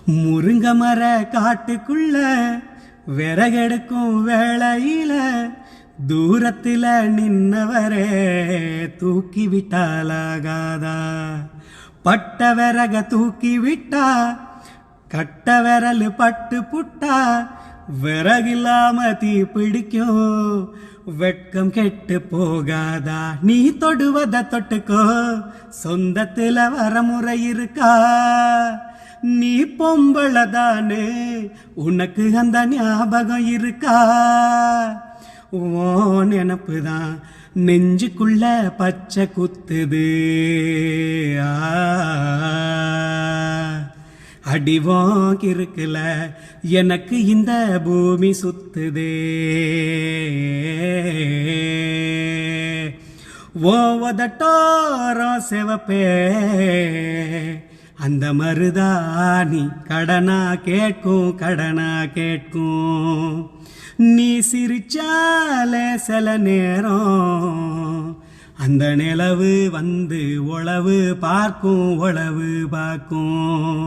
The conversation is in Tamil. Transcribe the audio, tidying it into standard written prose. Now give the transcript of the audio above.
முருங்க மர காட்டுக்குள்ள விறகெடுக்கும் வேளையில தூரத்துல நின்னவரே தூக்கி விட்டாலாகாதா. பட்ட விறக தூக்கி விட்டா கட்ட விரல் பட்டு புட்டா விறகில்லாம தீ பிடிக்கும். வெட்கம் கெட்டு போகாதா. நீ தொடுவத தொட்டுக்கோ, சொந்தத்துல வரமுறை இருக்கா. நீ பொம்பளதானே, உனக்கு அந்த ஞாபகம் இருக்கா. ஓ நினப்புதான் நெஞ்சுக்குள்ள பச்சை குத்துது. அடிவோம் இருக்குல எனக்கு இந்த பூமி சுத்துதே. ஓவதட்டோரம் செவப்பே அந்த மருதாணி கடனா கேட்கும் கடனா கேட்கும். நீ சிரிச்சாலே சில நேரம் அந்த நிலவு வந்து உளவு பார்க்கும் உளவு பார்க்கும்.